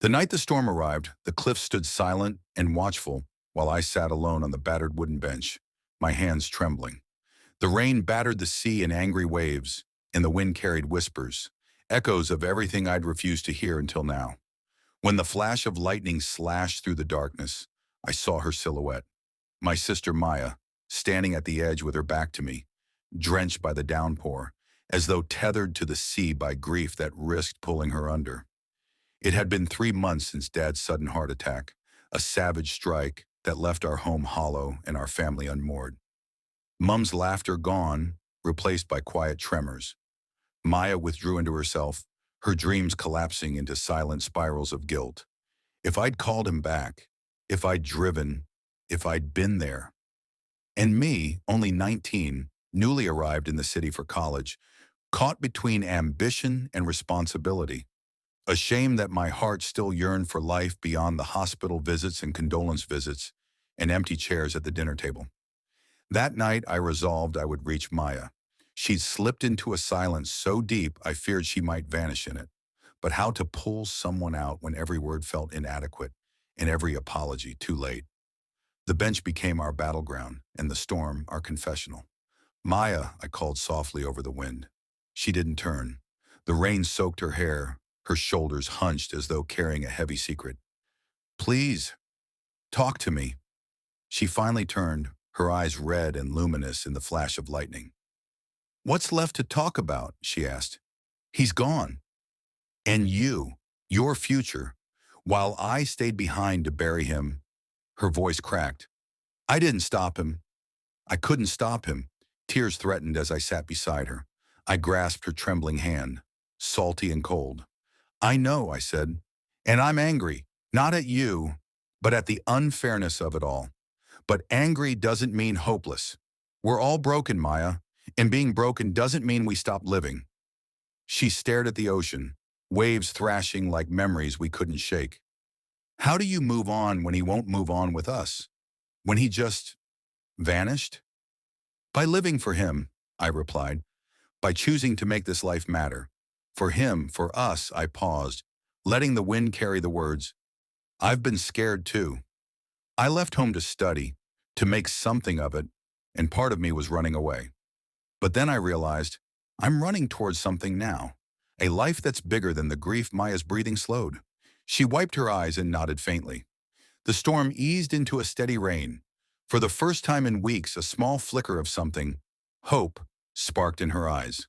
The night the storm arrived, the cliff stood silent and watchful while I sat alone on the battered wooden bench, my hands trembling. The rain battered the sea in angry waves, and the wind carried whispers, echoes of everything I'd refused to hear until now. When the flash of lightning slashed through the darkness, I saw her silhouette, my sister Maya, standing at the edge with her back to me, drenched by the downpour, as though tethered to the sea by grief that risked pulling her under. It had been 3 months since Dad's sudden heart attack, a savage strike that left our home hollow and our family unmoored. Mum's laughter gone, replaced by quiet tremors. Maya withdrew into herself, her dreams collapsing into silent spirals of guilt. If I'd called him back, if I'd driven, if I'd been there. And me, only 19, newly arrived in the city for college, caught between ambition and responsibility. A shame that my heart still yearned for life beyond the hospital visits and condolence visits and empty chairs at the dinner table. That night, I resolved I would reach Maya. She'd slipped into a silence so deep I feared she might vanish in it. But how to pull someone out when every word felt inadequate and every apology too late? The bench became our battleground and the storm our confessional. Maya, I called softly over the wind. She didn't turn. The rain soaked her hair, her shoulders hunched as though carrying a heavy secret. Please, talk to me. She finally turned, her eyes red and luminous in the flash of lightning. What's left to talk about? She asked. He's gone. And you, your future, while I stayed behind to bury him. Her voice cracked. I didn't stop him. I couldn't stop him. Tears threatened as I sat beside her. I grasped her trembling hand, salty and cold. I know, I said, and I'm angry, not at you, but at the unfairness of it all. But angry doesn't mean hopeless. We're all broken, Maya, and being broken doesn't mean we stop living. She stared at the ocean, waves thrashing like memories we couldn't shake. How do you move on when he won't move on with us? When he just vanished? By living for him, I replied, by choosing to make this life matter. For him, for us, I paused, letting the wind carry the words. I've been scared too. I left home to study, to make something of it, and part of me was running away. But then I realized I'm running towards something now, a life that's bigger than the grief Maya's breathing slowed. She wiped her eyes and nodded faintly. The storm eased into a steady rain. For the first time in weeks, a small flicker of something, hope, sparked in her eyes.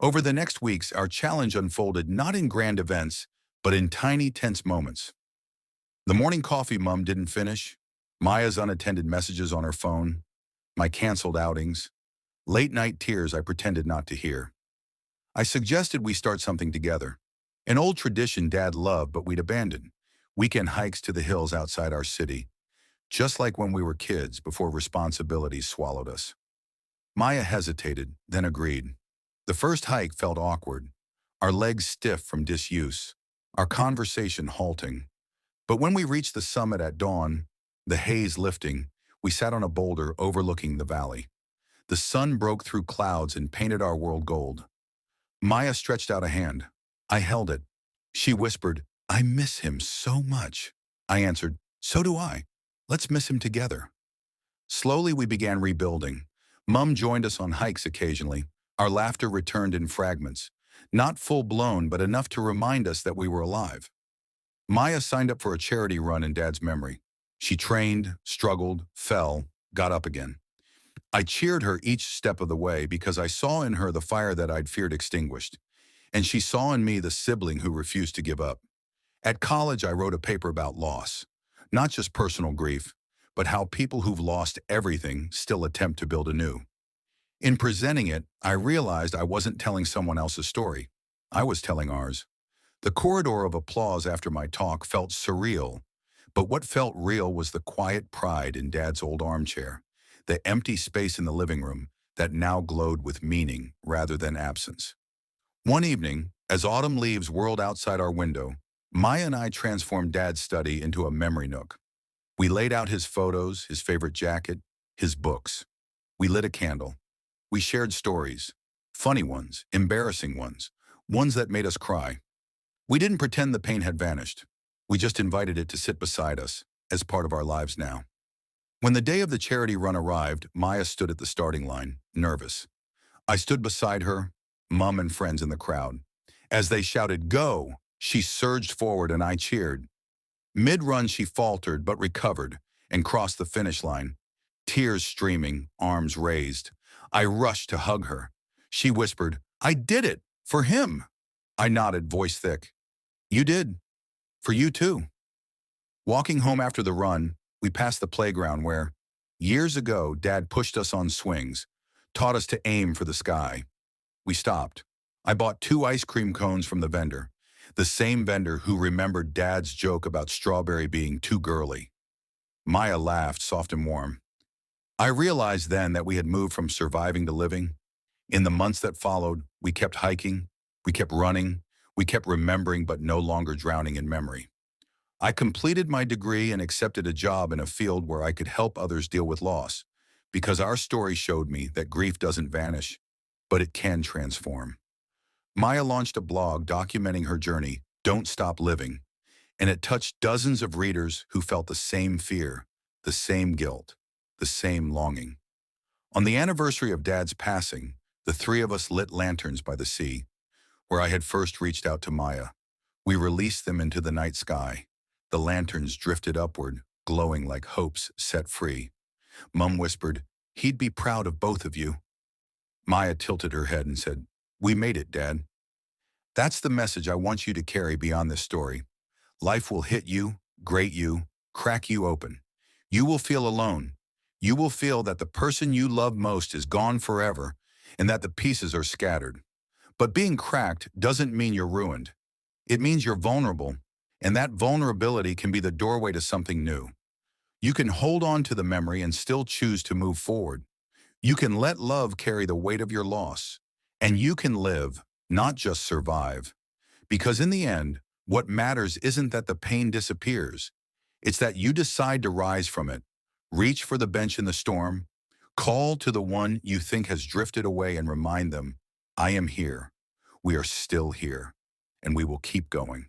Over the next weeks, our challenge unfolded not in grand events, but in tiny, tense moments. The morning coffee Mum didn't finish, Maya's unattended messages on her phone, my canceled outings, late-night tears I pretended not to hear. I suggested we start something together. An old tradition Dad loved but we'd abandoned. Weekend hikes to the hills outside our city, just like when we were kids before responsibilities swallowed us. Maya hesitated, then agreed. The first hike felt awkward, our legs stiff from disuse, our conversation halting. But when we reached the summit at dawn, the haze lifting, we sat on a boulder overlooking the valley. The sun broke through clouds and painted our world gold. Maya stretched out a hand. I held it. She whispered, I miss him so much. I answered, so do I. Let's miss him together. Slowly we began rebuilding. Mum joined us on hikes occasionally. Our laughter returned in fragments, not full-blown, but enough to remind us that we were alive. Maya signed up for a charity run in Dad's memory. She trained, struggled, fell, got up again. I cheered her each step of the way because I saw in her the fire that I'd feared extinguished, and she saw in me the sibling who refused to give up. At college, I wrote a paper about loss, not just personal grief, but how people who've lost everything still attempt to build anew. In presenting it, I realized I wasn't telling someone else's story. I was telling ours. The corridor of applause after my talk felt surreal, but what felt real was the quiet pride in Dad's old armchair, the empty space in the living room that now glowed with meaning rather than absence. One evening, as autumn leaves whirled outside our window, Maya and I transformed Dad's study into a memory nook. We laid out his photos, his favorite jacket, his books. We lit a candle. We shared stories, funny ones, embarrassing ones that made us cry. We didn't pretend the pain had vanished. We just invited it to sit beside us, as part of our lives now. When the day of the charity run arrived, Maya stood at the starting line, nervous. I stood beside her, Mum and friends in the crowd. As they shouted, "Go!" she surged forward and I cheered. Mid-run she faltered but recovered and crossed the finish line, tears streaming, arms raised. I rushed to hug her. She whispered, "I did it! For him!" I nodded, voice thick. "You did. For you too." Walking home after the run, we passed the playground where, years ago, Dad pushed us on swings, taught us to aim for the sky. We stopped. I bought 2 ice cream cones from the vendor, the same vendor who remembered Dad's joke about strawberry being too girly. Maya laughed, soft and warm. I realized then that we had moved from surviving to living. In the months that followed, we kept hiking, we kept running, we kept remembering but no longer drowning in memory. I completed my degree and accepted a job in a field where I could help others deal with loss, because our story showed me that grief doesn't vanish, but it can transform. Maya launched a blog documenting her journey, Don't Stop Living, and it touched dozens of readers who felt the same fear, the same guilt, the same longing. On the anniversary of Dad's passing, the 3 of us lit lanterns by the sea, where I had first reached out to Maya. We released them into the night sky. The lanterns drifted upward, glowing like hopes set free. Mum whispered, "He'd be proud of both of you." Maya tilted her head and said, "We made it, Dad." That's the message I want you to carry beyond this story. Life will hit you, grate you, crack you open. You will feel alone. You will feel that the person you love most is gone forever and that the pieces are scattered. But being cracked doesn't mean you're ruined. It means you're vulnerable, and that vulnerability can be the doorway to something new. You can hold on to the memory and still choose to move forward. You can let love carry the weight of your loss, and you can live, not just survive. Because in the end, what matters isn't that the pain disappears. It's that you decide to rise from it, reach for the bench in the storm, call to the one you think has drifted away and remind them, I am here. We are still here, and we will keep going.